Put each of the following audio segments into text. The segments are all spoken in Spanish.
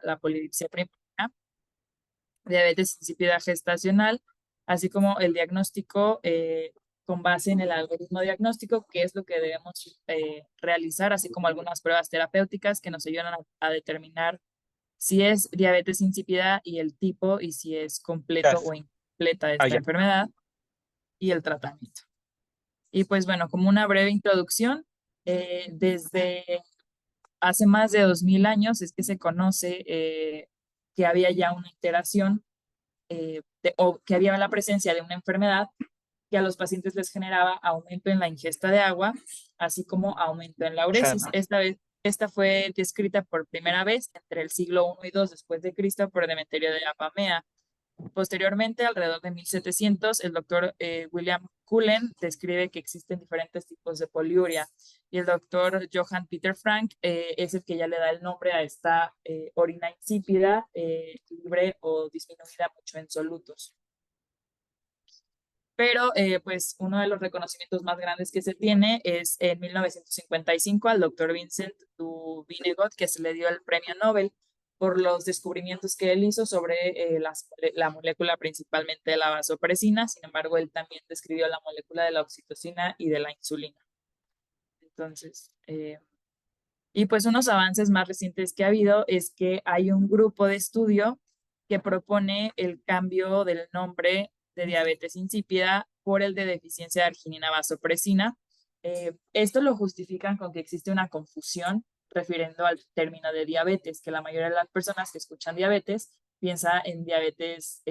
la polidipsia primaria, diabetes insípida gestacional, así como el diagnóstico con base en el algoritmo diagnóstico, que es lo que debemos realizar, así como algunas pruebas terapéuticas que nos ayudan a determinar si es diabetes insípida y el tipo, y si es Ya. completo o incompleta Ah, esta ya. enfermedad, y el tratamiento. Y pues bueno, como una breve introducción, desde hace más de 2000 años es que se conoce que había ya una alteración o que había la presencia de una enfermedad que a los pacientes les generaba aumento en la ingesta de agua, así como aumento en la uresis. Claro. Esta fue descrita por primera vez entre el siglo I y II después de Cristo por Demeterio de Apamea. Posteriormente, alrededor de 1700, el doctor William Cullen describe que existen diferentes tipos de poliuria y el doctor Johann Peter Frank es el que ya le da el nombre a esta orina insípida, libre o disminuida mucho en solutos. Pero pues uno de los reconocimientos más grandes que se tiene es en 1955 al doctor Vincent du Vinegot, que se le dio el premio Nobel por los descubrimientos que él hizo sobre la molécula principalmente de la vasopresina. Sin embargo, él también describió la molécula de la oxitocina y de la insulina. Entonces, y pues unos avances más recientes que ha habido es que hay un grupo de estudio que propone el cambio del nombre de diabetes insípida por el de deficiencia de arginina vasopresina. Esto lo justifican con que existe una confusión refiriendo al término de diabetes, que la mayoría de las personas que escuchan diabetes piensa en diabetes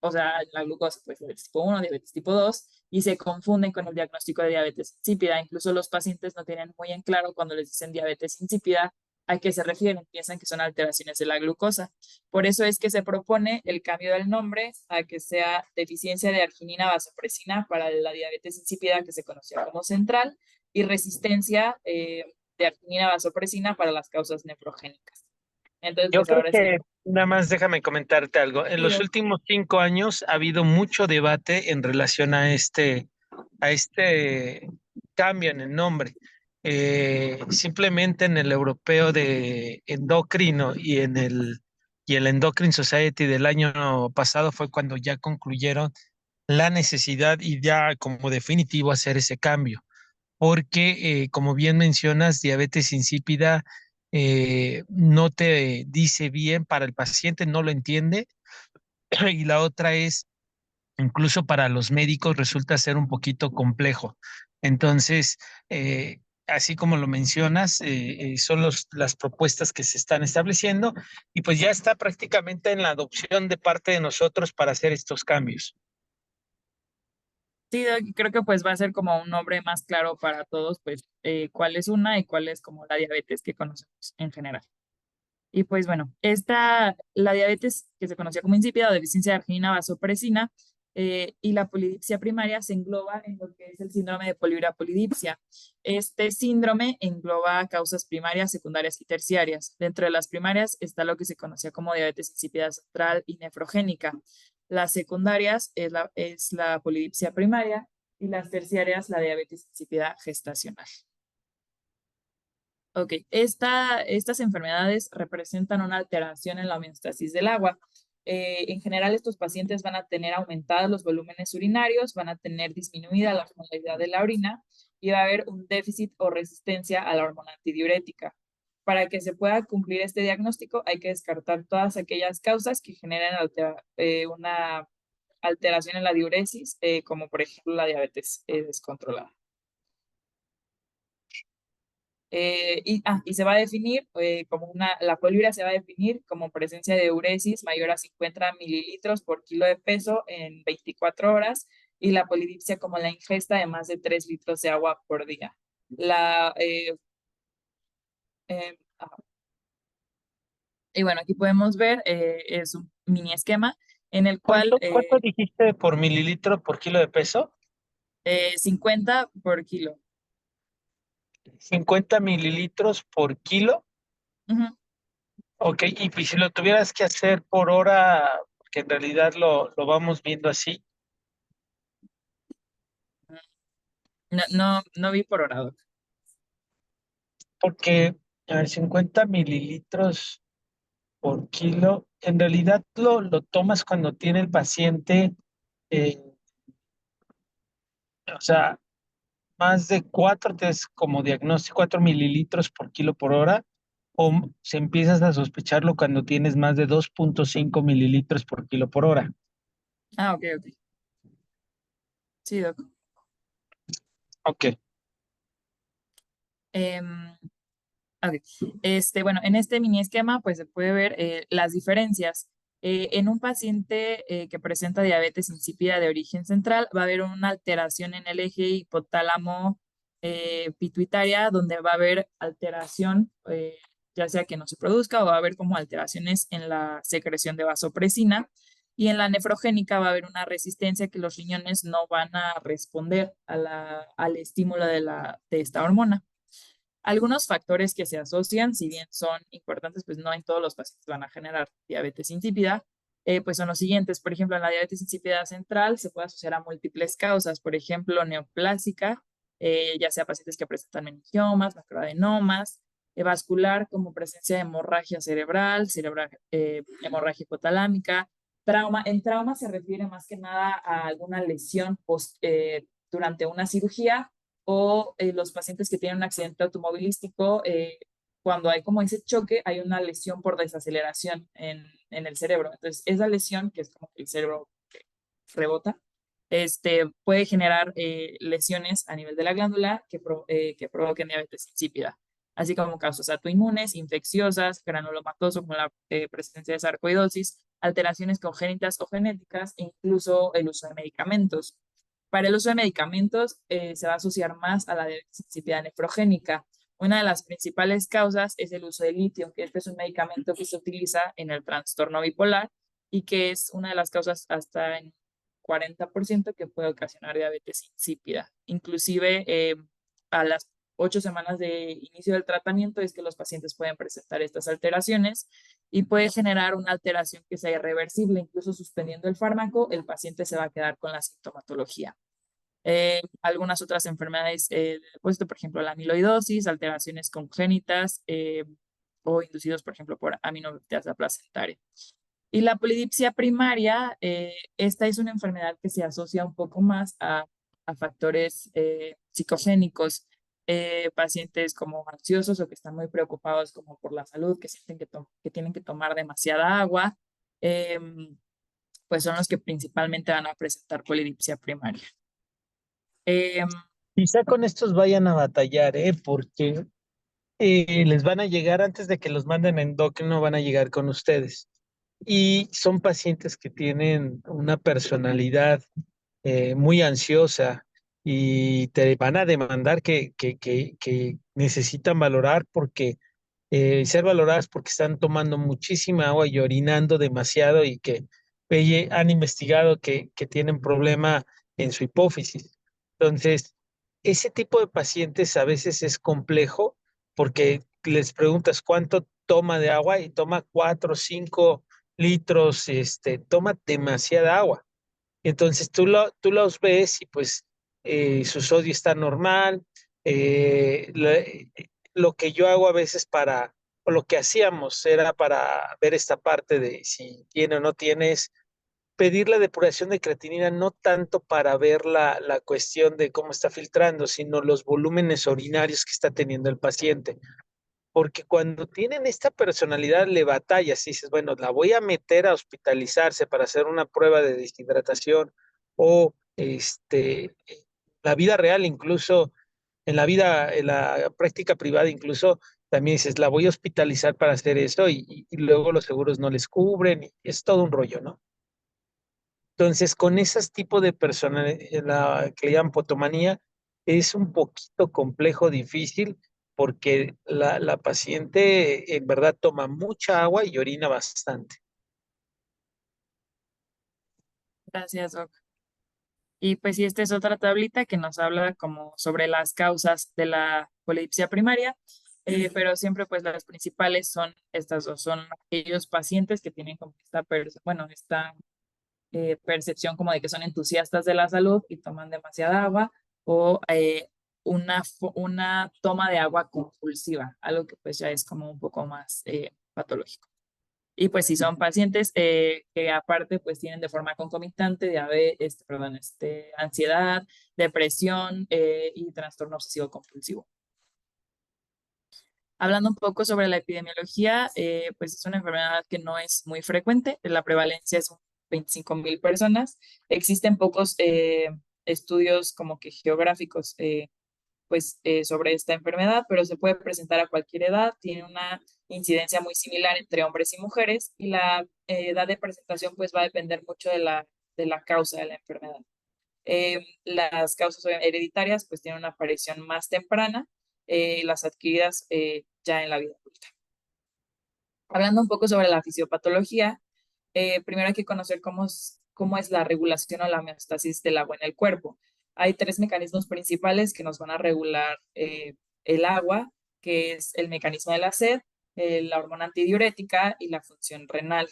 o sea, la glucosa, pues diabetes tipo 1, diabetes tipo 2, y se confunden con el diagnóstico de diabetes insípida. Incluso los pacientes no tienen muy en claro cuando les dicen diabetes insípida a qué se refieren, piensan que son alteraciones de la glucosa. Por eso es que se propone el cambio del nombre a que sea deficiencia de arginina vasopresina para la diabetes insípida que se conoció como central y resistencia de arginina vasopresina para las causas nefrogénicas. Entonces, Yo pues creo ahora sí. que nada más déjame comentarte algo. En los últimos 5 años ha habido mucho debate en relación a este cambio en el nombre. Simplemente en el europeo de endocrino y el Endocrine Society del año pasado fue cuando ya concluyeron la necesidad y ya como definitivo hacer ese cambio porque, como bien mencionas, diabetes insípida no te dice bien para el paciente, no lo entiende, y la otra es, incluso para los médicos resulta ser un poquito complejo. Entonces, así como lo mencionas, son las propuestas que se están estableciendo y pues ya está prácticamente en la adopción de parte de nosotros para hacer estos cambios. Sí, creo que pues va a ser como un nombre más claro para todos, pues cuál es una y cuál es como la diabetes que conocemos en general. Y pues bueno, la diabetes que se conocía como insípida o deficiencia de arginina vasopresina y la polidipsia primaria se engloba en lo que es el síndrome de poliuria polidipsia. Este síndrome engloba causas primarias, secundarias y terciarias. Dentro de las primarias está lo que se conocía como diabetes insípida central y nefrogénica. Las secundarias es la polidipsia primaria y las terciarias la diabetes insípida gestacional. Ok, estas enfermedades representan una alteración en la homeostasis del agua. En general, estos pacientes van a tener aumentados los volúmenes urinarios, van a tener disminuida la osmolaridad de la orina y va a haber un déficit o resistencia a la hormona antidiurética. Para que se pueda cumplir este diagnóstico, hay que descartar todas aquellas causas que generen una alteración en la diuresis, como por ejemplo la diabetes descontrolada. Y se va a definir la poliuria se va a definir como presencia de uresis mayor a 50 mililitros por kilo de peso en 24 horas y la polidipsia como la ingesta de más de 3 litros de agua por día. La, eh, ah, y bueno, aquí podemos ver, es un mini esquema en el cual ¿Cuánto dijiste por mililitro por kilo de peso? 50 por kilo. 50 mililitros por kilo. Ujú. Ok, y pues si lo tuvieras que hacer por hora, que en realidad lo vamos viendo así, No, no, no vi por hora, doc. porque a ver, 50 mililitros. por kilo. En realidad lo tomas cuando tiene el paciente, eh, o sea, más de 4, como diagnóstico, 4 mililitros por kilo por hora, o se empiezas a sospecharlo cuando tienes más de 2,5 mililitros por kilo por hora. Ah, ok, ok. Sí, doc. Ok. Em, ok. Bueno, en este mini esquema, pues se puede ver las diferencias. En un paciente que presenta diabetes insípida de origen central, va a haber una alteración en el eje hipotálamo pituitaria, donde va a haber alteración, ya sea que no se produzca o va a haber como alteraciones en la secreción de vasopresina. Y en la nefrogénica va a haber una resistencia que los riñones no van a responder al estímulo de esta hormona. Algunos factores que se asocian, si bien son importantes, pues no en todos los pacientes van a generar diabetes insípida, pues son los siguientes. Por ejemplo, en la diabetes insípida central se puede asociar a múltiples causas, por ejemplo, neoplásica, ya sea pacientes que presentan meningiomas, macroadenomas, vascular como presencia de hemorragia cerebral, hemorragia hipotalámica, trauma. En trauma se refiere más que nada a alguna lesión durante una cirugía o los pacientes que tienen un accidente automovilístico, cuando hay como ese choque, hay una lesión por desaceleración en el cerebro. Entonces, esa lesión, que es como que el cerebro rebota, puede generar lesiones a nivel de la glándula que provoquen diabetes insípida, así como causas autoinmunes, infecciosas, granulomatoso, como la presencia de sarcoidosis, alteraciones congénitas o genéticas, e incluso el uso de medicamentos. Para el uso de medicamentos se va a asociar más a la diabetes insípida nefrogénica. Una de las principales causas es el uso de litio, que este es un medicamento que se utiliza en el trastorno bipolar y que es una de las causas hasta en 40% que puede ocasionar diabetes insípida. Inclusive a las 8 semanas de inicio del tratamiento es que los pacientes pueden presentar estas alteraciones y puede generar una alteración que sea irreversible. Incluso suspendiendo el fármaco, el paciente se va a quedar con la sintomatología. Algunas otras enfermedades del depósito, por ejemplo, la amiloidosis, alteraciones congénitas o inducidos, por ejemplo, por aminoperoxidasa placentaria. Y la polidipsia primaria, esta es una enfermedad que se asocia un poco más a factores psicogénicos, pacientes como ansiosos o que están muy preocupados como por la salud, que sienten que tienen que tomar demasiada agua, pues son los que principalmente van a presentar polidipsia primaria. Eh, Quizá con estos vayan a batallar, porque les van a llegar antes de que los manden a endocrino, van a llegar con ustedes. Y son pacientes que tienen una personalidad muy ansiosa y te van a demandar que necesitan valorar porque ser valoradas porque están tomando muchísima agua y orinando demasiado y que han investigado que tienen problema en su hipófisis. Entonces, ese tipo de pacientes a veces es complejo porque les preguntas cuánto toma de agua y toma 4 o 5 litros, toma demasiada agua. Entonces tú los ves y pues su sodio está normal. Lo que yo hago a veces o lo que hacíamos era para ver esta parte de si tiene o no tiene, es pedir la depuración de creatinina no tanto para ver la cuestión de cómo está filtrando, sino los volúmenes urinarios que está teniendo el paciente. Porque cuando tienen esta personalidad le batallas y dices, bueno, la voy a meter a hospitalizarse para hacer una prueba de deshidratación o la vida real, incluso en la práctica privada, incluso también dices, la voy a hospitalizar para hacer eso y luego los seguros no les cubren, y es todo un rollo, ¿no? Entonces, con esos tipos de personas, la que le llaman potomanía, es un poquito complejo, difícil, porque la paciente en verdad toma mucha agua y orina bastante. Gracias, Doc. Y pues sí, esta es otra tablita que nos habla como sobre las causas de la polidipsia primaria, pero siempre pues las principales son estas dos, son aquellos pacientes que tienen como esta percepción como de que son entusiastas de la salud y toman demasiada agua o una toma de agua compulsiva, algo que pues ya es como un poco más patológico. Y pues si son pacientes que aparte pues tienen de forma concomitante diabetes, ansiedad, depresión y trastorno obsesivo compulsivo. Hablando un poco sobre la epidemiología, pues es una enfermedad que no es muy frecuente, la prevalencia es 25,000 personas. Existen pocos estudios como que geográficos sobre esta enfermedad, pero se puede presentar a cualquier edad, tiene una incidencia muy similar entre hombres y mujeres y la edad de presentación pues va a depender mucho de la causa de la enfermedad. Las causas hereditarias pues tienen una aparición más temprana, las adquiridas ya en la vida adulta. Hablando un poco sobre la fisiopatología, primero hay que conocer cómo es la regulación o la homeostasis del agua en el cuerpo. Hay tres mecanismos principales que nos van a regular el agua, que es el mecanismo de la sed, la hormona antidiurética y la función renal.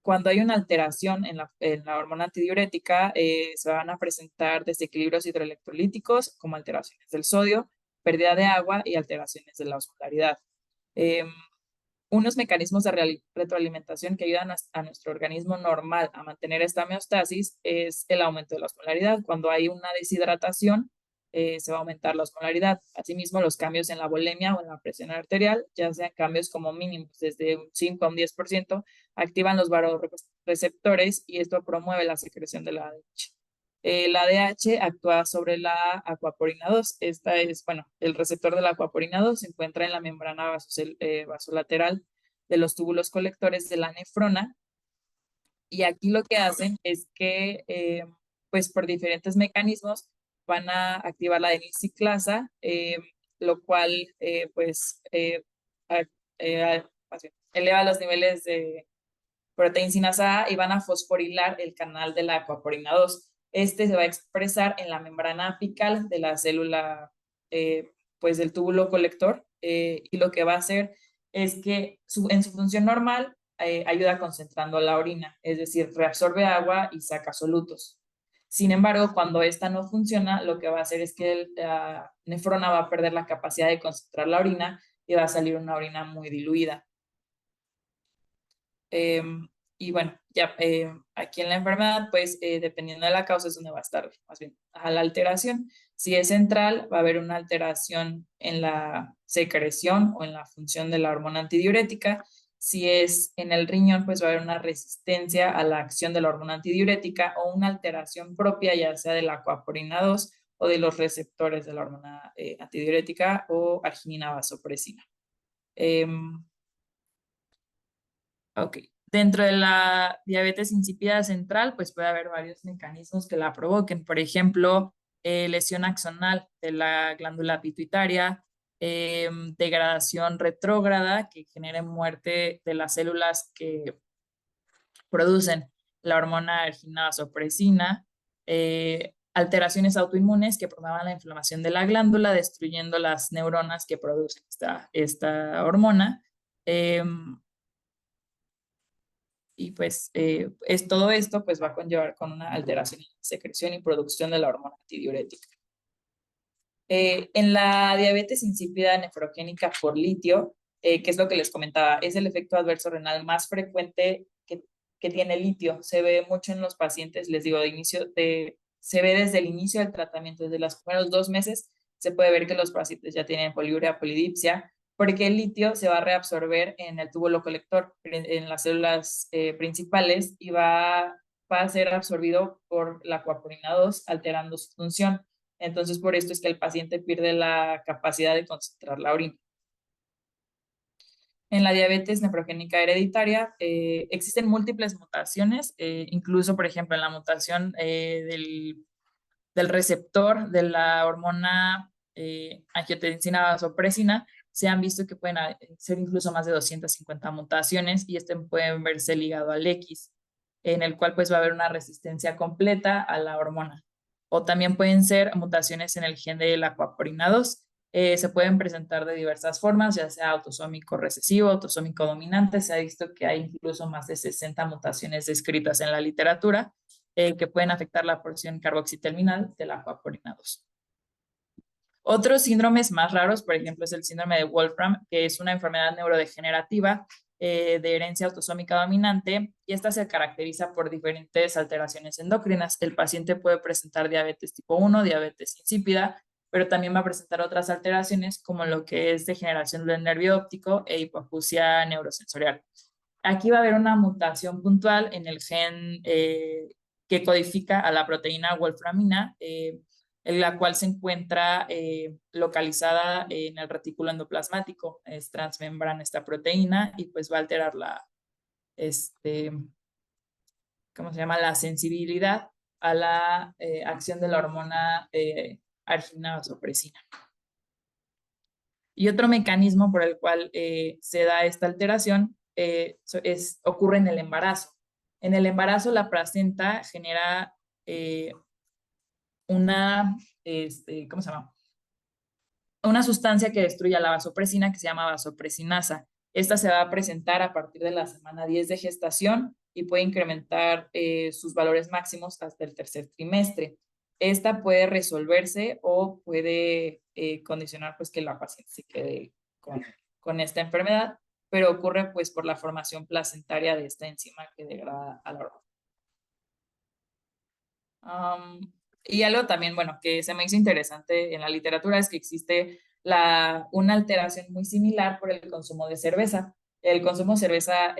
Cuando hay una alteración en la hormona antidiurética, se van a presentar desequilibrios hidroelectrolíticos como alteraciones del sodio, pérdida de agua y alteraciones de la osmolaridad. Em, Unos mecanismos de retroalimentación que ayudan a nuestro organismo normal a mantener esta homeostasis es el aumento de la osmolaridad. Cuando hay una deshidratación, se va a aumentar la osmolaridad. Asimismo, los cambios en la volemia o en la presión arterial, ya sean cambios como mínimos desde un 5 a un 10%, activan los vasoreceptores y esto promueve la secreción de la ADH. La ADH actúa sobre la acuaporina 2. Esta es, bueno, el receptor de la acuaporina 2 se encuentra en la membrana vasolateral de los túbulos colectores de la nefrona. Y aquí lo que hacen es que, pues por diferentes mecanismos, van a activar la denisciclasa, lo cual, a- eleva los niveles de proteína sinasa A y van a fosforilar el canal de la acuaporina 2. Este se va a expresar en la membrana apical de la célula, pues del túbulo colector, y lo que va a hacer es que en su función normal ayuda concentrando la orina, es decir, reabsorbe agua y saca solutos. Sin embargo, cuando esta no funciona, lo que va a hacer es que la nefrona va a perder la capacidad de concentrar la orina y va a salir una orina muy diluida. Eh, y bueno, ya aquí en la enfermedad, pues dependiendo de la causa es donde va a estar más bien a la alteración. Si es central, va a haber una alteración en la secreción o en la función de la hormona antidiurética. Si es en el riñón, pues va a haber una resistencia a la acción de la hormona antidiurética o una alteración propia, ya sea de la acuaporina 2 o de los receptores de la hormona antidiurética o arginina vasopresina. Ok. Dentro de la diabetes insípida central, pues puede haber varios mecanismos que la provoquen. Por ejemplo, lesión axonal de la glándula pituitaria, degradación retrógrada que genere muerte de las células que producen la hormona erginasa-sopresina, alteraciones autoinmunes que promuevan la inflamación de la glándula, destruyendo las neuronas que producen esta hormona. Y pues todo esto pues va a conllevar con una alteración en la secreción y producción de la hormona antidiurética. En la diabetes insípida nefrogénica por litio, que es lo que les comentaba, es el efecto adverso renal más frecuente que tiene el litio. Se ve mucho en los pacientes, les digo, se ve desde el inicio del tratamiento, desde los primeros 2 meses, se puede ver que los pacientes ya tienen poliuria, polidipsia, porque el litio se va a reabsorber en el túbulo colector, en las células principales, y va a ser absorbido por la acuaporina 2, alterando su función. Entonces, por esto es que el paciente pierde la capacidad de concentrar la orina. En la diabetes nefrogénica hereditaria existen múltiples mutaciones, incluso, por ejemplo, en la mutación del receptor de la hormona angiotensina vasopresina, se han visto que pueden ser incluso más de 250 mutaciones y pueden verse ligado al X, en el cual pues va a haber una resistencia completa a la hormona. O también pueden ser mutaciones en el gen de la acuaporina 2. Se pueden presentar de diversas formas, ya sea autosómico recesivo, autosómico dominante. Se ha visto que hay incluso más de 60 mutaciones descritas en la literatura que pueden afectar la porción carboxiterminal de la acuaporina 2. Otros síndromes más raros, por ejemplo, es el síndrome de Wolfram, que es una enfermedad neurodegenerativa de herencia autosómica dominante y esta se caracteriza por diferentes alteraciones endocrinas. El paciente puede presentar diabetes tipo 1, diabetes insípida, pero también va a presentar otras alteraciones como lo que es degeneración del nervio óptico e hipoacusia neurosensorial. Aquí va a haber una mutación puntual en el gen que codifica a la proteína wolframina, en la cual se encuentra localizada en el retículo endoplasmático. Es transmembrana esta proteína y pues va a alterar este, ¿cómo se llama? La sensibilidad a la acción de la hormona arginina vasopresina. Y otro mecanismo por el cual se da esta alteración ocurre en el embarazo. En el embarazo la placenta genera una, ¿cómo se llama? Una sustancia que destruye la vasopresina que se llama vasopresinasa. Esta se va a presentar a partir de la semana 10 de gestación y puede incrementar sus valores máximos hasta el tercer trimestre. Esta puede resolverse o puede condicionar pues que la paciente se quede con esta enfermedad, pero ocurre pues por la formación placentaria de esta enzima que degrada a la hormona. Y algo también, bueno, que se me hizo interesante en la literatura es que existe una alteración muy similar por el consumo de cerveza. El consumo de cerveza,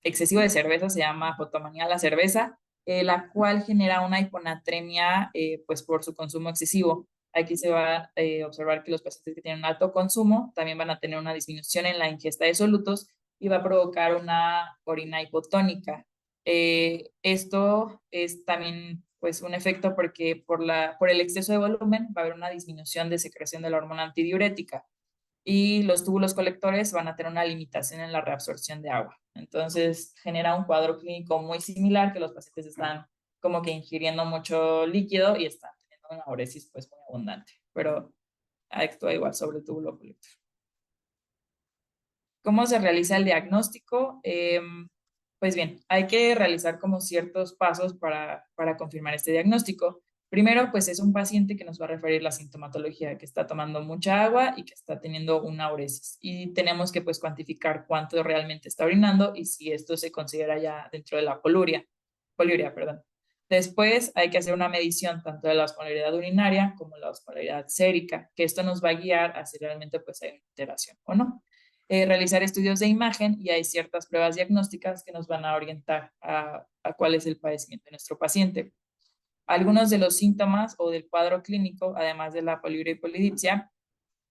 excesivo de cerveza, se llama fotomanía a la cerveza, la cual genera una hiponatremia pues por su consumo excesivo. Aquí se va a observar que los pacientes que tienen un alto consumo también van a tener una disminución en la ingesta de solutos y va a provocar una orina hipotónica. Esto es también pues un efecto porque por el exceso de volumen va a haber una disminución de secreción de la hormona antidiurética y los túbulos colectores van a tener una limitación en la reabsorción de agua. Entonces genera un cuadro clínico muy similar que los pacientes están como que ingiriendo mucho líquido y están teniendo una uresis pues muy abundante, pero actúa igual sobre el túbulo colector. ¿Cómo se realiza el diagnóstico? Pues bien, hay que realizar como ciertos pasos para confirmar este diagnóstico. Primero, pues es un paciente que nos va a referir la sintomatología, que está tomando mucha agua y que está teniendo una uresis. Y tenemos que pues cuantificar cuánto realmente está orinando y si esto se considera ya dentro de la poliuria, perdón. Después hay que hacer una medición tanto de la osmolaridad urinaria como la osmolaridad sérica, que esto nos va a guiar a si realmente pues hay una alteración o no. Realizar estudios de imagen y hay ciertas pruebas diagnósticas que nos van a orientar a cuál es el padecimiento de nuestro paciente. Algunos de los síntomas o del cuadro clínico, además de la poliuria y polidipsia,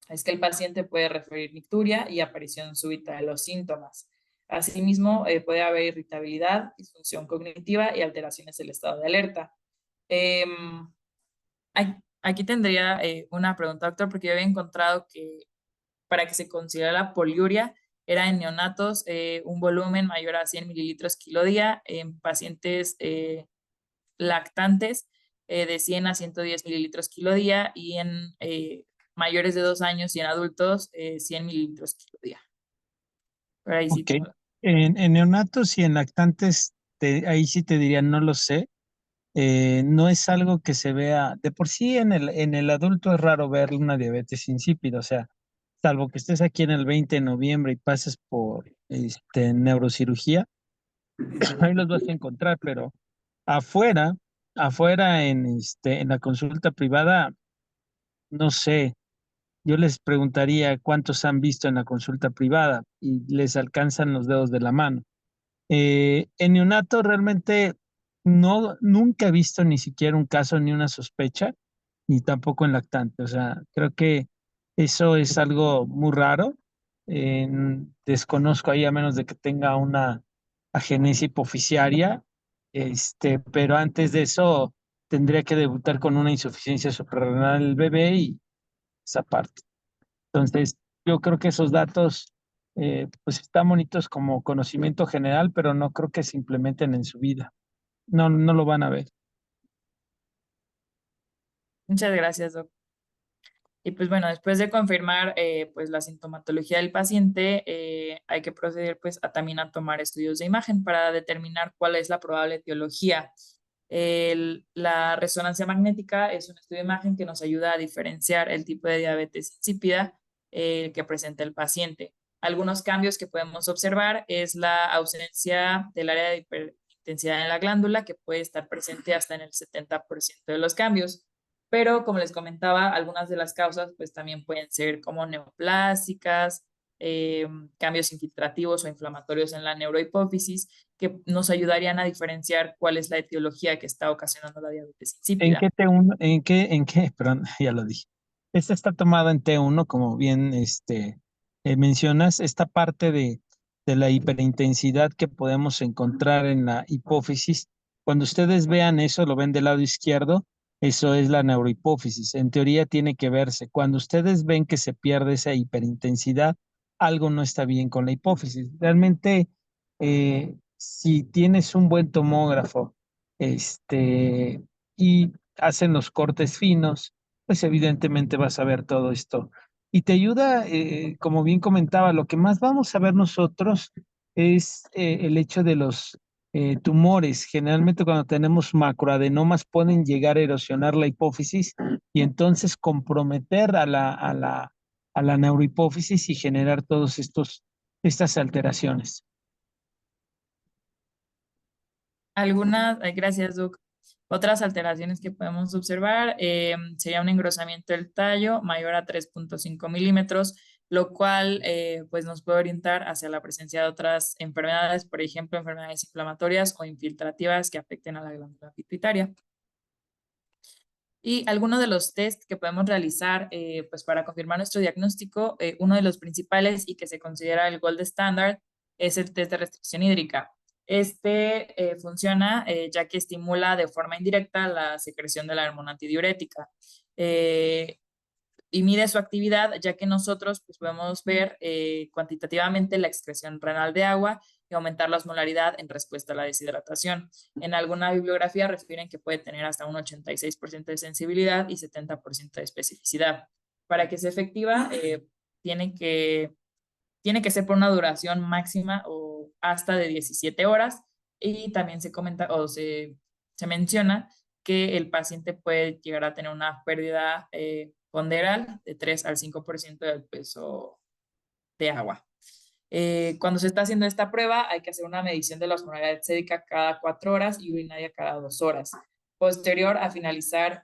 es que el paciente puede referir nicturia y aparición súbita de los síntomas. Asimismo, puede haber irritabilidad, disfunción cognitiva y alteraciones del estado de alerta. Eh, aquí tendría una pregunta, doctor, porque yo había encontrado que para que se considere la poliuria era en neonatos un volumen mayor a 100 mililitros kilo día, en pacientes lactantes de 100 a 110 mililitros kilo día y en mayores de 2 años y en adultos 100 mililitros kilo día. Pero ahí sí Ok. tengo. En neonatos y en lactantes, ahí sí te diría, no lo sé. No es algo que se vea, de por sí en el adulto es raro ver una diabetes insípida, o sea, salvo que estés aquí en el 20 de noviembre y pases por neurocirugía, ahí los vas a encontrar, pero afuera, afuera en la consulta privada, no sé, yo les preguntaría cuántos han visto en la consulta privada y les alcanzan los dedos de la mano. En neonato realmente nunca he visto ni siquiera un caso ni una sospecha, ni tampoco en lactante. O sea, creo que eso es algo muy raro. Desconozco ahí a menos de que tenga una agenesia hipoficiaria, pero antes de eso tendría que debutar con una insuficiencia suprarrenal el bebé y esa parte. Entonces, yo creo que esos datos, pues están bonitos como conocimiento general, pero no creo que se implementen en su vida. No, no lo van a ver. Muchas gracias, doctor. Y pues bueno, después de confirmar pues la sintomatología del paciente, hay que proceder pues también a tomar estudios de imagen para determinar cuál es la probable etiología. La resonancia magnética es un estudio de imagen que nos ayuda a diferenciar el tipo de diabetes insípida que presenta el paciente. Algunos cambios que podemos observar es la ausencia del área de hiperintensidad en la glándula, que puede estar presente hasta en el 70% de los cambios. Pero como les comentaba, algunas de las causas pues también pueden ser como neoplásicas, eh, cambios infiltrativos o inflamatorios en la neurohipófisis, que nos ayudarían a diferenciar cuál es la etiología que está ocasionando la diabetes ¿En insípida. qué T1, perdón, ya lo dije? Esta está tomada en T1, como bien mencionas, esta parte de la hiperintensidad que podemos encontrar en la hipófisis. Cuando ustedes vean eso, lo ven del lado izquierdo, eso es la neurohipófisis. En teoría tiene que verse. Cuando ustedes ven que se pierde esa hiperintensidad, algo no está bien con la hipófisis. Realmente, si tienes un buen tomógrafo, y hacen los cortes finos, pues evidentemente vas a ver todo esto. Y te ayuda, como bien comentaba, lo que más vamos a ver nosotros es el hecho de los tumores. Generalmente cuando tenemos macroadenomas pueden llegar a erosionar la hipófisis y entonces comprometer a la neurohipófisis y generar todos estas alteraciones. Gracias, Doc. Otras alteraciones que podemos observar sería un engrosamiento del tallo mayor a 3,5 milímetros, lo cual pues nos puede orientar hacia la presencia de otras enfermedades, por ejemplo, enfermedades inflamatorias o infiltrativas que afecten a la glándula pituitaria. Y algunos de los test que podemos realizar pues para confirmar nuestro diagnóstico, uno de los principales y que se considera el gold standard es el test de restricción hídrica. Funciona ya que estimula de forma indirecta la secreción de la hormona antidiurética. Y mide su actividad, ya que nosotros pues, podemos ver cuantitativamente la excreción renal de agua y aumentar la osmolaridad en respuesta a la deshidratación. En alguna bibliografía refieren que puede tener hasta un 86% de sensibilidad y 70% de especificidad. Para que sea efectiva, tiene que, tiene que ser por una duración máxima o hasta de 17 horas y también se comenta o se menciona que el paciente puede llegar a tener una pérdida ponderal de 3 al 5% del peso de agua. Cuando se está haciendo esta prueba, hay que hacer una medición de la osmolaridad sérica cada 4 horas y urinaria cada 2 horas. Posterior a finalizar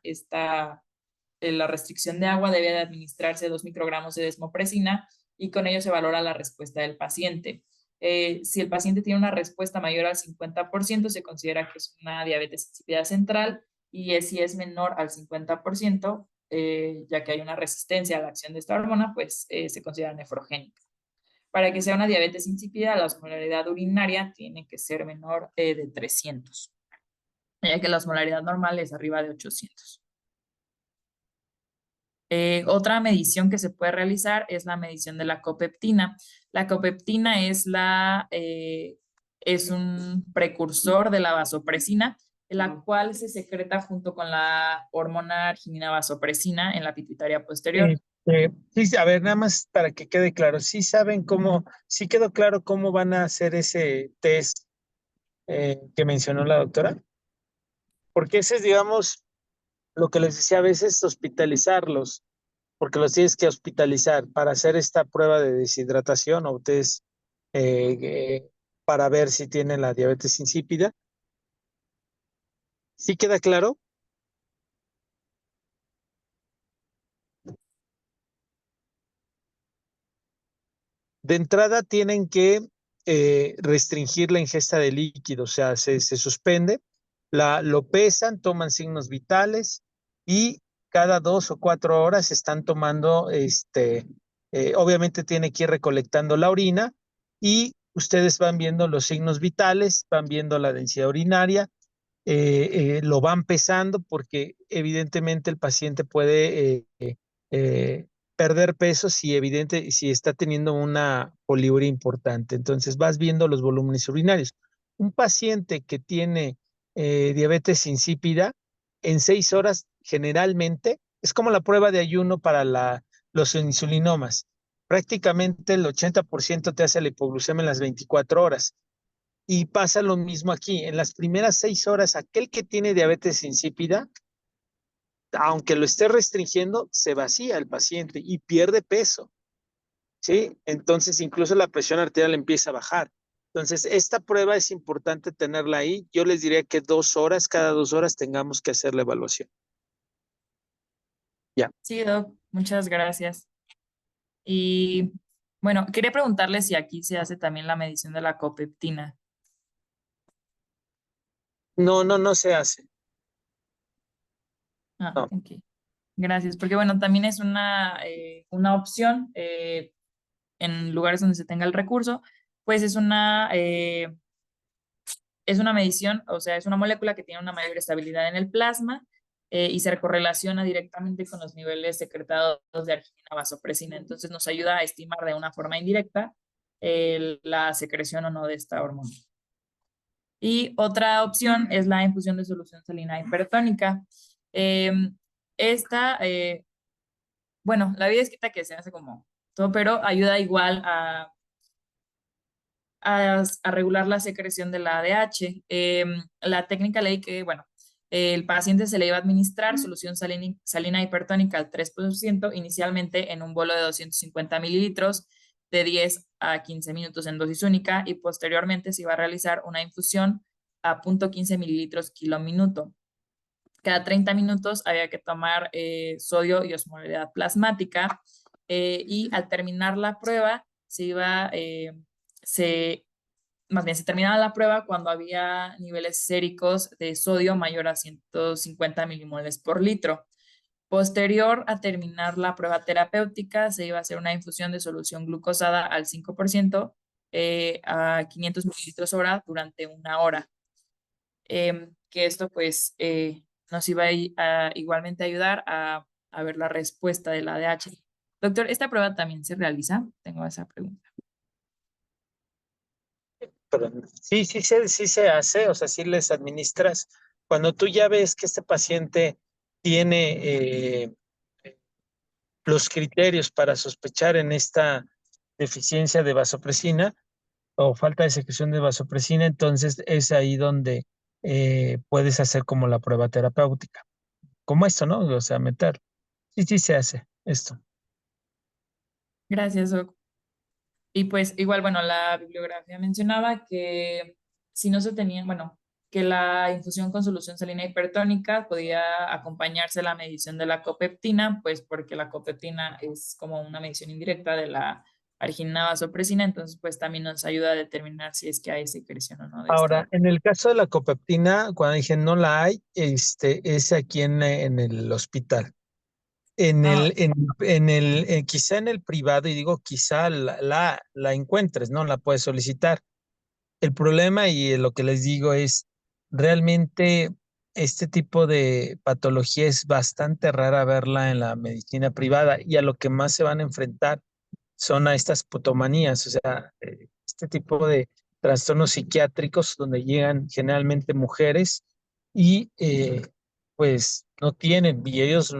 la restricción de agua, debe de administrarse 2 microgramos de desmopresina y con ello se valora la respuesta del paciente. Si el paciente tiene una respuesta mayor al 50%, se considera que es una diabetes insípida central y si es menor al 50%, ya que hay una resistencia a la acción de esta hormona, pues se considera nefrogénica. Para que sea una diabetes insípida, la osmolaridad urinaria tiene que ser menor de 300, ya que la osmolaridad normal es arriba de 800. Otra medición que se puede realizar es la medición de la copeptina. La copeptina es un precursor de la vasopresina, la cual se secreta junto con la hormona arginina vasopresina en la pituitaria posterior. Sí, sí, a ver, nada más para que quede claro, sí saben cómo, sí quedó claro cómo van a hacer ese test que mencionó la doctora, porque ese es, digamos, lo que les decía a veces, hospitalizarlos, porque los tienes que hospitalizar para hacer esta prueba de deshidratación o test eh, eh, para ver si tienen la diabetes insípida. ¿Sí queda claro? De entrada tienen que restringir la ingesta de líquido, o sea, se suspende, lo pesan, toman signos vitales y cada 2 o 4 horas están tomando, obviamente tiene que ir recolectando la orina y ustedes van viendo los signos vitales, van viendo la densidad urinaria, lo van pesando porque evidentemente el paciente puede eh, perder peso si está teniendo una poliuria importante. Entonces vas viendo los volúmenes urinarios. Un paciente que tiene diabetes insípida, en 6 horas generalmente, es como la prueba de ayuno para los insulinomas. Prácticamente el 80% te hace la hipoglucemia en las 24 horas. Y pasa lo mismo aquí. En las primeras 6 horas, aquel que tiene diabetes insípida, aunque lo esté restringiendo, se vacía el paciente y pierde peso. ¿sí? Entonces incluso la presión arterial empieza a bajar. Entonces, esta prueba es importante tenerla ahí. Yo les diría que 2 horas, cada 2 horas tengamos que hacer la evaluación. Ya. Sí, Doc, muchas gracias. Y bueno, quería preguntarle si aquí se hace también la medición de la copeptina. No, no, no se hace. Ah, No. ok. Gracias, porque bueno, también es una opción en lugares donde se tenga el recurso, pues es una medición, o sea, es una molécula que tiene una mayor estabilidad en el plasma y se correlaciona directamente con los niveles secretados de arginina vasopresina. Entonces nos ayuda a estimar de una forma indirecta la secreción o no de esta hormona. Y otra opción es la infusión de solución salina hipertónica. Eh, esta, bueno, la vida escrita que se hace como todo, pero ayuda igual a regular la secreción de la ADH. La técnica leí que, bueno, el paciente se le iba a administrar solución salina hipertónica al 3% inicialmente en un bolo de 250 mililitros de 10 a 15 minutos en dosis única y posteriormente se iba a realizar una infusión a 0.15 mililitros kilo minuto. Cada 30 minutos había que tomar sodio y osmolaridad plasmática y al terminar la prueba se más bien se terminaba la prueba cuando había niveles séricos de sodio mayor a 150 milimoles por litro. Posterior a terminar la prueba terapéutica, se iba a hacer una infusión de solución glucosada al 5% a 500 mililitros hora durante 1 hora. Que esto pues nos iba a igualmente ayudar a ver la respuesta de la ADH. Doctor, ¿esta prueba también se realiza? Tengo esa pregunta. Pero sí, sí se hace, o sea, sí les administras. Cuando tú ya ves que este paciente tiene los criterios para sospechar en esta deficiencia de vasopresina o falta de secreción de vasopresina, entonces es ahí donde puedes hacer como la prueba terapéutica. Como esto, ¿no? O sea, meter. Sí, sí se hace esto. Gracias, Doc. Y pues igual, bueno, la bibliografía mencionaba que si no se tenía, bueno, que la infusión con solución salina hipertónica podía acompañarse a la medición de la copeptina, pues porque la copeptina es como una medición indirecta de la arginina vasopresina, entonces pues también nos ayuda a determinar si es que hay secreción o no de esta Ahora, hormona. en el caso de la copeptina, cuando dije no la hay, es aquí en el hospital. Ah, Quizá en el privado, y digo quizá la encuentres, ¿no? La puedes solicitar. El problema y lo que les digo es, realmente este tipo de patología es bastante rara verla en la medicina privada y a lo que más se van a enfrentar son a estas potomanías, o sea, este tipo de trastornos psiquiátricos donde llegan generalmente mujeres y pues no tienen, y ellos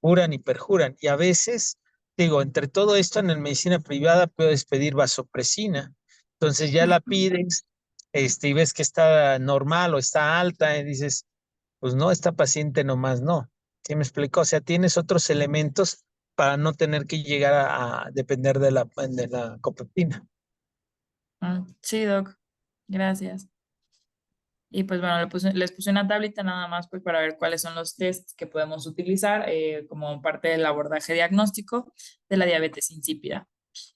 juran y perjuran. Y a veces, digo, entre todo esto en la medicina privada puedes pedir vasopresina. Entonces ya la pides, y ves que está normal o está alta, y dices, pues no, esta paciente nomás no. ¿Sí me explico? O sea, tienes otros elementos para no tener que llegar a depender de la copeptina. sí, Doc, gracias. Y pues bueno, les puse una tablita nada más pues para ver cuáles son los tests que podemos utilizar como parte del abordaje diagnóstico de la diabetes insípida.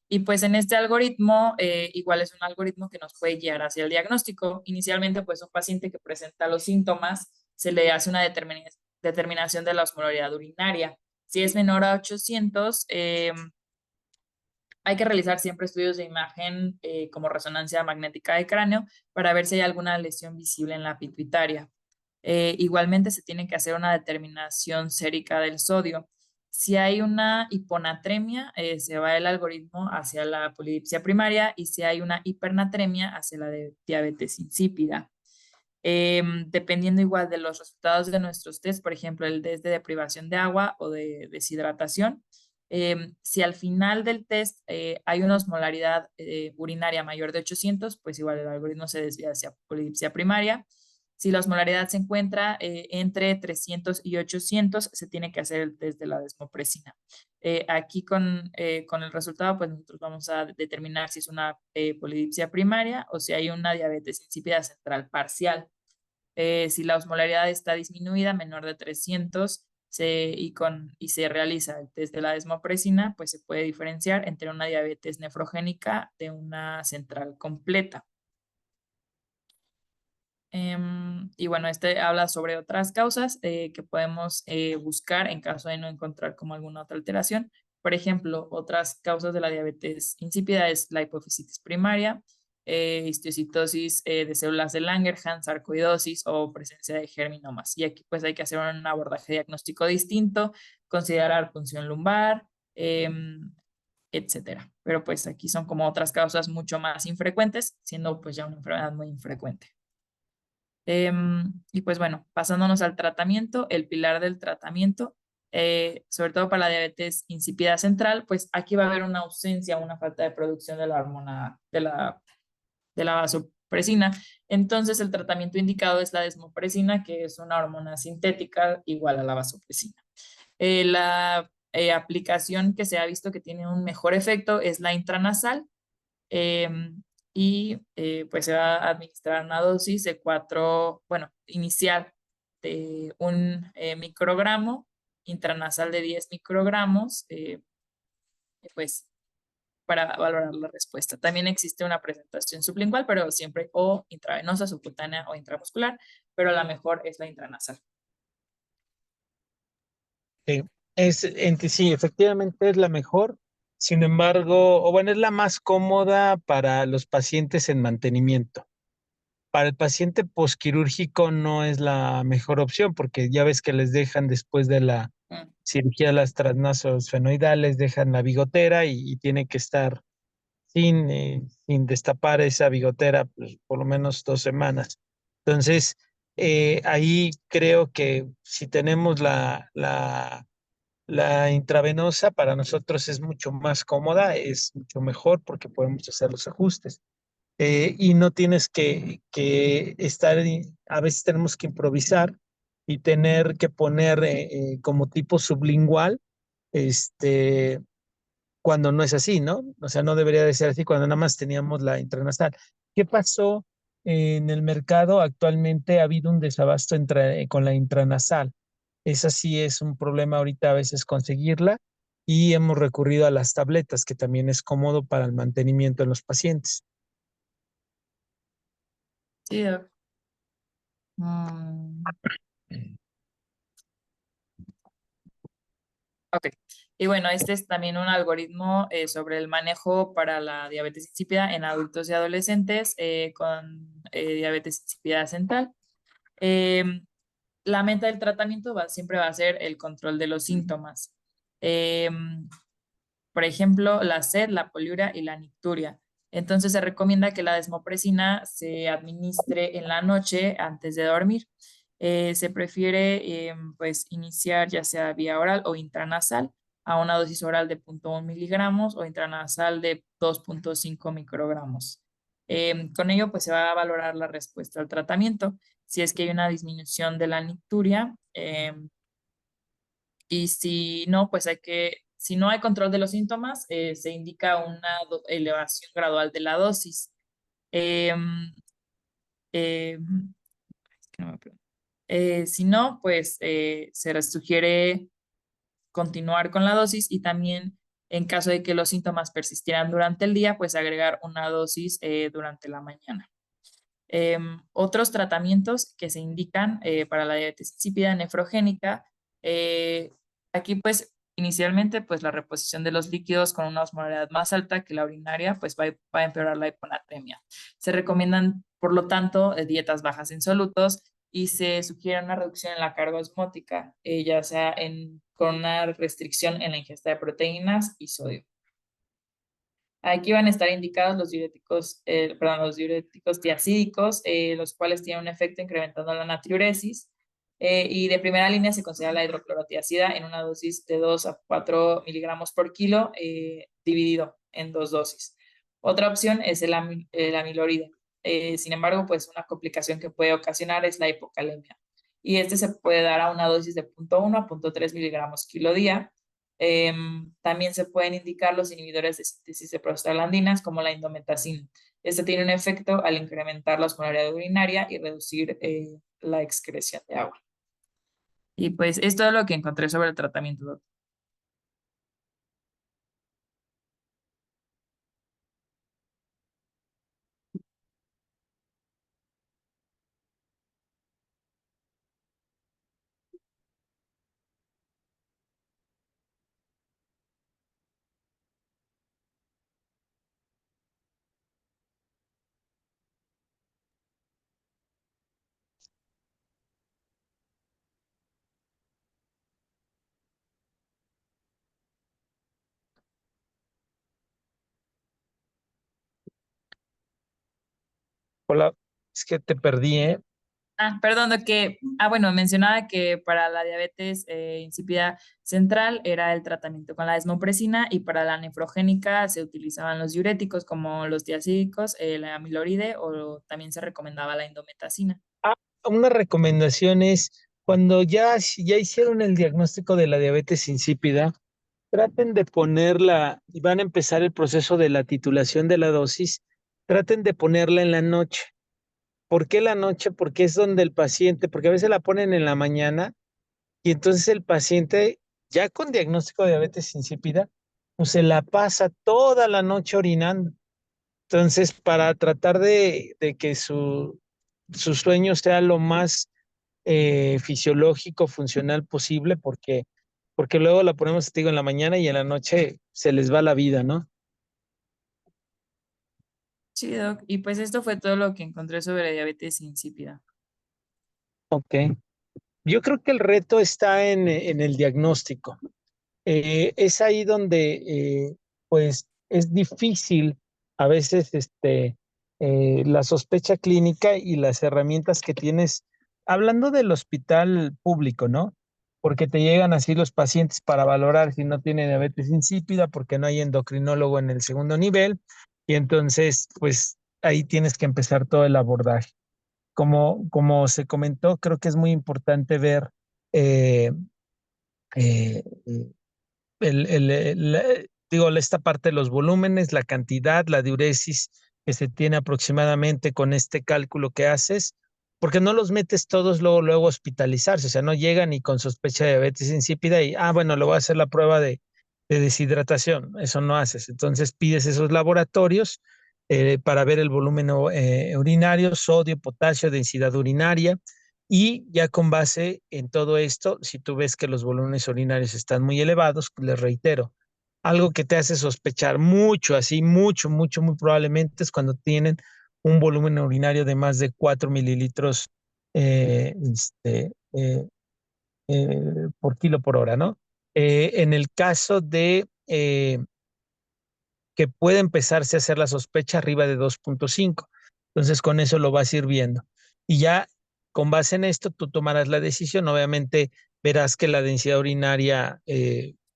Y pues en este algoritmo, igual es un algoritmo que nos puede guiar hacia el diagnóstico. Inicialmente, pues un paciente que presenta los síntomas, se le hace una determinación de la osmolaridad urinaria. Si es menor a 800, hay que realizar siempre estudios de imagen como resonancia magnética de cráneo para ver si hay alguna lesión visible en la pituitaria. Igualmente se tiene que hacer una determinación sérica del sodio. Si hay una hiponatremia, se va el algoritmo hacia la polidipsia primaria y si hay una hipernatremia, hacia la de diabetes insípida. Dependiendo igual de los resultados de nuestros test, por ejemplo, el test de deprivación de agua o de deshidratación, si al final del test hay una osmolaridad urinaria mayor de 800, pues igual el algoritmo se desvía hacia polidipsia primaria. Si la osmolaridad se encuentra entre 300 y 800, se tiene que hacer el test de la desmopresina. Aquí con el resultado, pues nosotros vamos a determinar si es una polidipsia primaria o si hay una diabetes insípida central parcial. Si la osmolaridad está disminuida, menor de 300, y se realiza el test de la desmopresina, pues se puede diferenciar entre una diabetes nefrogénica de una central completa. Y bueno, este habla sobre otras causas que podemos buscar en caso de no encontrar como alguna otra alteración. Por ejemplo, otras causas de la diabetes insípida es la hipofisitis primaria, histiocytosis de células de Langerhans, sarcoidosis o presencia de germinomas. Y aquí pues hay que hacer un abordaje diagnóstico distinto, considerar punción lumbar, etcétera. Pero pues aquí son como otras causas mucho más infrecuentes, siendo pues ya una enfermedad muy infrecuente. Y pues bueno, pasándonos al tratamiento, el pilar del tratamiento, sobre todo para la diabetes insípida central, pues aquí va a haber una ausencia, una falta de producción de la hormona, de la vasopresina. Entonces el tratamiento indicado es la desmopresina, que es una hormona sintética igual a la vasopresina. La aplicación que se ha visto que tiene un mejor efecto es la intranasal, y pues se va a administrar una dosis de 4, bueno, inicial de 1 microgramo, intranasal de 10 microgramos, pues para valorar la respuesta. También existe una presentación sublingual, pero siempre o intravenosa, subcutánea o intramuscular, pero la mejor es la intranasal. Sí, sí, efectivamente es la mejor. Sin embargo, o bueno, es la más cómoda para los pacientes en mantenimiento. Para el paciente posquirúrgico no es la mejor opción porque ya ves que les dejan después de la Mm. cirugía las transnasos fenoidales, dejan la bigotera y tiene que estar sin destapar esa bigotera pues, por lo menos 2 semanas. Entonces, ahí creo que si tenemos la intravenosa, para nosotros es mucho más cómoda, es mucho mejor porque podemos hacer los ajustes. Y no tienes que estar, a veces tenemos que improvisar y tener que poner como tipo sublingual, este, cuando no es así, ¿no? O sea, no debería de ser así cuando nada más teníamos la intranasal. ¿Qué pasó en el mercado? Actualmente ha habido un desabasto con la intranasal. Esa sí es un problema ahorita a veces conseguirla y hemos recurrido a las tabletas, que también es cómodo para el mantenimiento en los pacientes. Sí, doc. Mm, ok. Y bueno, este es también un algoritmo sobre el manejo para la diabetes insípida en adultos y adolescentes con diabetes insípida central. Em, la meta del tratamiento siempre va a ser el control de los síntomas. Em, por ejemplo, la sed, la poliuria y la nicturia. Entonces se recomienda que la desmopresina se administre en la noche antes de dormir. Se prefiere pues iniciar ya sea vía oral o intranasal a una dosis oral de 0,1 miligramos o intranasal de 2,5 microgramos. Con ello pues se va a valorar la respuesta al tratamiento. Si es que hay una disminución de la nicturia, y si no, pues si no hay control de los síntomas, se indica una elevación gradual de la dosis. Em, em, es que no me acuerdo. Si no, pues se les sugiere continuar con la dosis y también en caso de que los síntomas persistieran durante el día, pues agregar una dosis durante la mañana. Otros tratamientos que se indican para la diabetes insípida nefrogénica, aquí pues inicialmente pues la reposición de los líquidos con una osmolaridad más alta que la urinaria pues va a empeorar la hiponatremia. Se recomiendan por lo tanto dietas bajas en solutos y se sugiere una reducción en la carga osmótica, ya sea con una restricción en la ingesta de proteínas y sodio. Aquí van a estar indicados los diuréticos tiacídicos, los cuales tienen un efecto incrementando la natriuresis. Y de primera línea se considera la hidroclorotiazida en una dosis de 2 a 4 miligramos por kilo, dividido en 2 dosis. Otra opción es el amiloride. Sin embargo, pues una complicación que puede ocasionar es la hipocalemia. Y este se puede dar a una dosis de 0,1 a 0,3 miligramos kilo día. También se pueden indicar los inhibidores de síntesis de prostaglandinas como la indometacina. Este tiene un efecto al incrementar la osmolaridad urinaria y reducir la excreción de agua. Y pues es todo lo que encontré sobre el tratamiento, doctor. Hola, es que te perdí, ¿eh? Perdón, bueno, mencionaba que para la diabetes insípida central era el tratamiento con la desmopresina y para la nefrogénica se utilizaban los diuréticos como los diacídicos, la amiloride o también se recomendaba la indometacina. Ah, una recomendación es cuando ya hicieron el diagnóstico de la diabetes insípida, traten de ponerla y van a empezar el proceso de la titulación de la dosis, traten de ponerla en la noche. ¿Por qué la noche? Porque es donde el paciente, porque a veces la ponen en la mañana y entonces el paciente ya con diagnóstico de diabetes insípida, pues se la pasa toda la noche orinando. Entonces, para tratar de que su sueño sea lo más fisiológico, funcional posible, porque luego la ponemos, te digo, en la mañana y en la noche se les va la vida, ¿no? Sí, doc. Y pues esto fue todo lo que encontré sobre diabetes insípida. Ok. Yo creo que el reto está en el diagnóstico. Es ahí donde, pues, es difícil a veces la sospecha clínica y las herramientas que tienes, hablando del hospital público, ¿no? Porque te llegan así los pacientes para valorar si no tiene diabetes insípida, porque no hay endocrinólogo en el segundo nivel, y entonces, pues, ahí tienes que empezar todo el abordaje. Como se comentó, creo que es muy importante ver eh, eh, digo, esta parte de los volúmenes, la cantidad, la diuresis que se tiene aproximadamente con este cálculo que haces, porque no los metes todos luego a hospitalizarse, o sea, no llegan y con sospecha de diabetes insípida y, bueno, le voy a hacer la prueba de deshidratación, eso no haces. Entonces pides esos laboratorios para ver el volumen urinario, sodio, potasio, densidad urinaria. Y ya con base en todo esto, si tú ves que los volúmenes urinarios están muy elevados, les reitero, algo que te hace sospechar mucho, así mucho, mucho, muy probablemente es cuando tienen un volumen urinario de más de 4 mililitros eh, este, eh, por kilo por hora, ¿no? En el caso de que puede empezarse a hacer la sospecha arriba de 2.5. Entonces, con eso lo vas a ir viendo. Y ya con base en esto, tú tomarás la decisión. Obviamente, verás que la densidad urinaria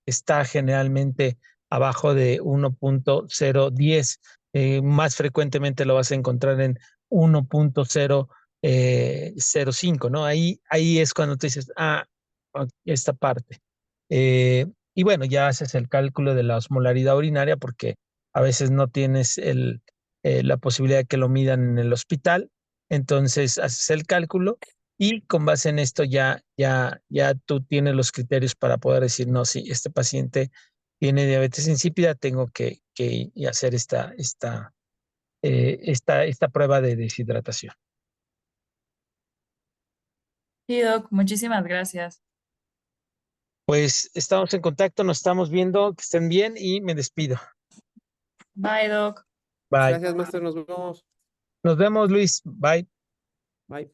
está generalmente abajo de 1.010. Más frecuentemente lo vas a encontrar en 1.005, ¿no? Ahí es cuando tú dices, esta parte. Y bueno, ya haces el cálculo de la osmolaridad urinaria porque a veces no tienes la posibilidad de que lo midan en el hospital, entonces haces el cálculo y con base en esto ya tú tienes los criterios para poder decir, no, si este paciente tiene diabetes insípida, tengo que hacer esta prueba de deshidratación. Sí, doc, muchísimas gracias. Pues estamos en contacto, nos estamos viendo, que estén bien y me despido. Bye, doc. Bye. Gracias, Master. Nos vemos. Nos vemos, Luis. Bye. Bye.